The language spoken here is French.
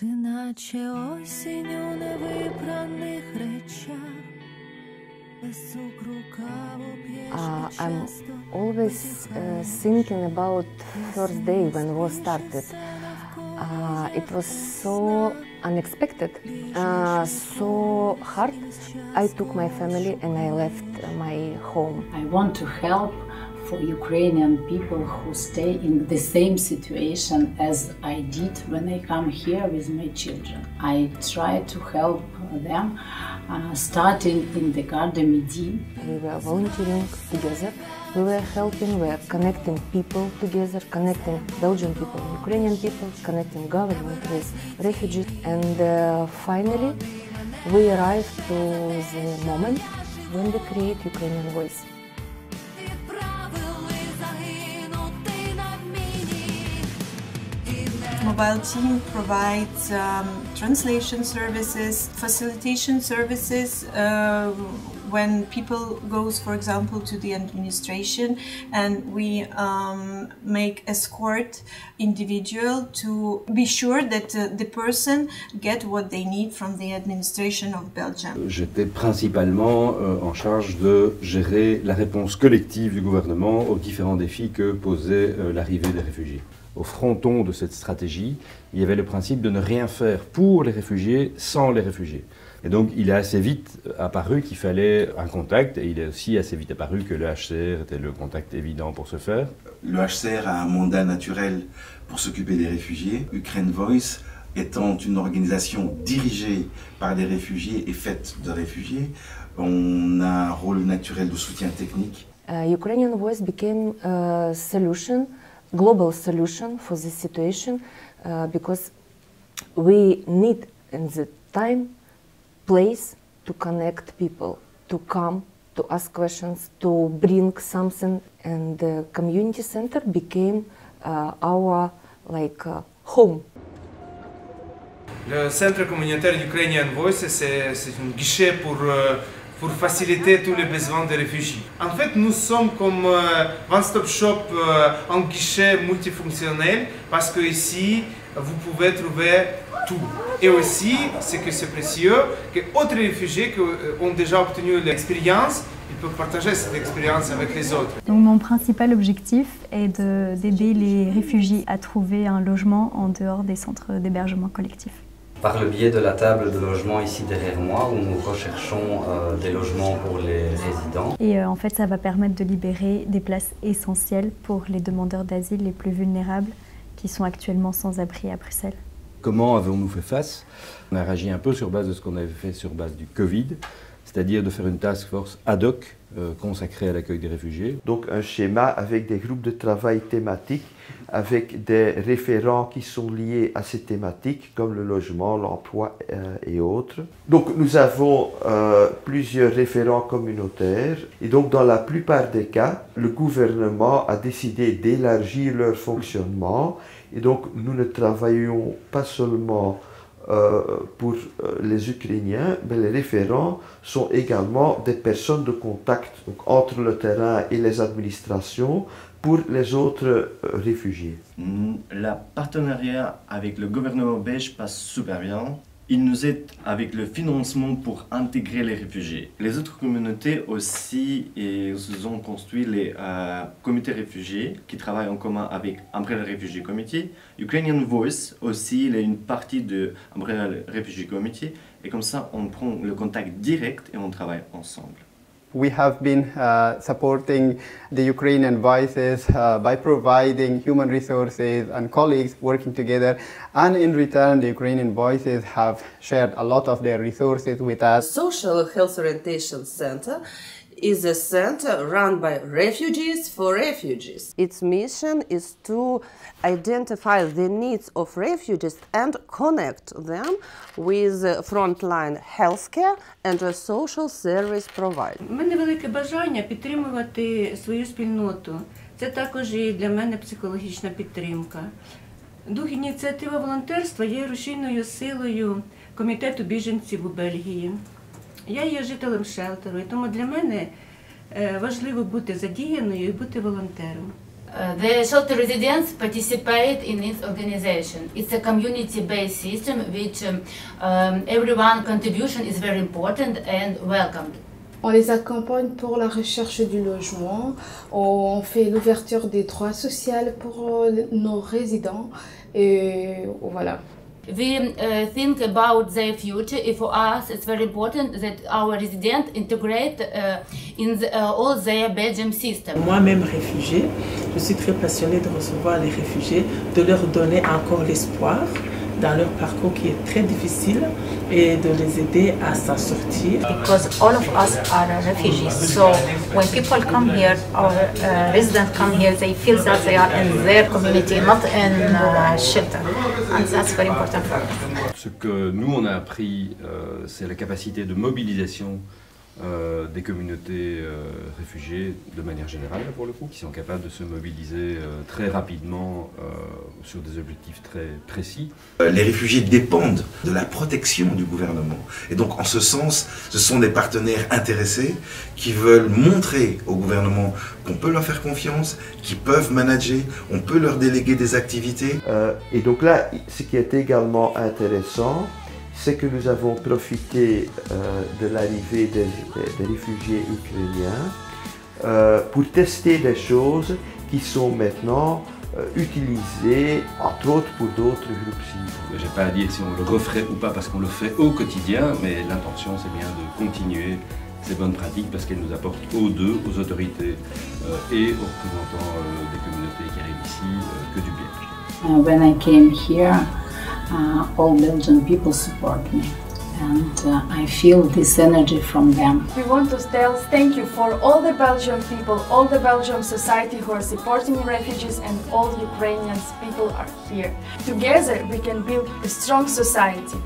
Ти наче осінь у невипраних речах, без цукру каву п'єш під I'm часто. always thinking about first day when war started. It was so unexpected, so hard. I took my family and I left my home. I want to help for Ukrainian people who stay in the same situation as I did when I come here with my children. I try to help them starting in the Garde Midi. We were volunteering together. We were helping, we were connecting people together, connecting Belgian people, Ukrainian people, connecting government with refugees. And finally, we arrived to the moment when we create Ukrainian Voice. Mobile team provides translation services, facilitation services when people goes, for example, to the administration, and we make escort individual to be sure that the person get what they need from the administration of Belgium. J'étais principalement en charge de gérer la réponse collective du gouvernement aux différents défis que posait l'arrivée des réfugiés. Au fronton de cette stratégie, il y avait le principe de ne rien faire pour les réfugiés sans les réfugiés. Et donc il est assez vite apparu qu'il fallait un contact, et il est aussi assez vite apparu que le HCR était le contact évident pour ce faire. Le HCR a un mandat naturel pour s'occuper des réfugiés. Ukraine Voice étant une organisation dirigée par des réfugiés et faite de réfugiés, on a un rôle naturel de soutien technique. Ukrainian Voice became a solution, global solution for this situation, because we need in the time, place to connect people, to come, to ask questions, to bring something, and the community center became our home. Le centre communautaire Ukrainian Voice, c'est un guichet pour faciliter tous les besoins des réfugiés. En fait, nous sommes comme one-stop shop, un guichet multifonctionnel, parce que ici, vous pouvez trouver tout. Et aussi, ce que c'est précieux, que d'autres réfugiés qui ont déjà obtenu l'expérience, ils peuvent partager cette expérience avec les autres. Donc mon principal objectif est d'aider les réfugiés à trouver un logement en dehors des centres d'hébergement collectif. Par le biais de la table de logement ici derrière moi, où nous recherchons des logements pour les résidents. Et en fait, ça va permettre de libérer des places essentielles pour les demandeurs d'asile les plus vulnérables qui sont actuellement sans abri à Bruxelles. Comment avons-nous fait face? On a réagi un peu sur base de ce qu'on avait fait sur base du Covid, c'est-à-dire de faire une task force ad hoc consacrée à l'accueil des réfugiés. Donc un schéma avec des groupes de travail thématiques, avec des référents qui sont liés à ces thématiques, comme le logement, l'emploi et autres. Donc nous avons plusieurs référents communautaires, et donc dans la plupart des cas, le gouvernement a décidé d'élargir leur fonctionnement, et donc nous ne travaillons pas seulement pour les Ukrainiens, mais les référents sont également des personnes de contact donc, entre le terrain et les administrations pour les autres réfugiés. Le partenariat avec le gouvernement belge passe super bien. Il nous aide avec le financement pour intégrer les réfugiés. Les autres communautés aussi ils ont construit les comités réfugiés qui travaillent en commun avec Umbrella Refugee Committee. Ukrainian Voice aussi, il est une partie de Umbrella Refugee Committee, et comme ça on prend le contact direct et on travaille ensemble. We have been supporting the Ukrainian Voices by providing human resources and colleagues working together, and in return the Ukrainian Voices have shared a lot of their resources with us. Social Health Orientation Center is a center run by refugees for refugees. Its mission is to identify the needs of refugees and connect them with frontline healthcare and a social service provider. У мене велике бажання підтримувати свою спільноту. Це також і для мене психологічна підтримка. Дух ініціатива волонтерства є рушійною силою комітету біженців у Бельгії. Я є жителем шелтеру, і тому для мене важливо бути задіяною і бути волонтером. The shelter residents participate in its organization. It's a community-based system which everyone's contribution is very important and welcomed. On les accompagne pour la recherche du logement, on fait l'ouverture des droits sociaux pour nos résidents et voilà. We think about their future. For us, it's very important that our residents integrate in all their Belgium system. Moi-même réfugiée, je suis très passionnée de recevoir les réfugiés, de leur donner encore l'espoir dans leur parcours qui est très difficile et de les aider à s'en sortir. Because all of us are refugees, so when people come here, our residents come here, they feel that they are in their community, not in shelter, and that's very important for us. Ce que nous on a appris, c'est la capacité de mobilisation des communautés réfugiées de manière générale pour le coup, qui sont capables de se mobiliser très rapidement sur des objectifs très précis. Les réfugiés dépendent de la protection du gouvernement et donc en ce sens ce sont des partenaires intéressés qui veulent montrer au gouvernement qu'on peut leur faire confiance, qu'ils peuvent manager, on peut leur déléguer des activités. Et donc là, ce qui est également intéressant, c'est que nous avons profité de l'arrivée des réfugiés ukrainiens pour tester des choses qui sont maintenant utilisées, entre autres, pour d'autres groupes cibles. Je n'ai pas à dire si on le referait ou pas parce qu'on le fait au quotidien, mais l'intention c'est bien de continuer ces bonnes pratiques parce qu'elles nous apportent aux deux, aux autorités et aux représentants des communautés qui arrivent ici, que du bien. When I came here, all Belgian people support me, and I feel this energy from them. We want to tell thank you for all the Belgian people, all the Belgian society who are supporting refugees, and all Ukrainian people are here. Together we can build a strong society.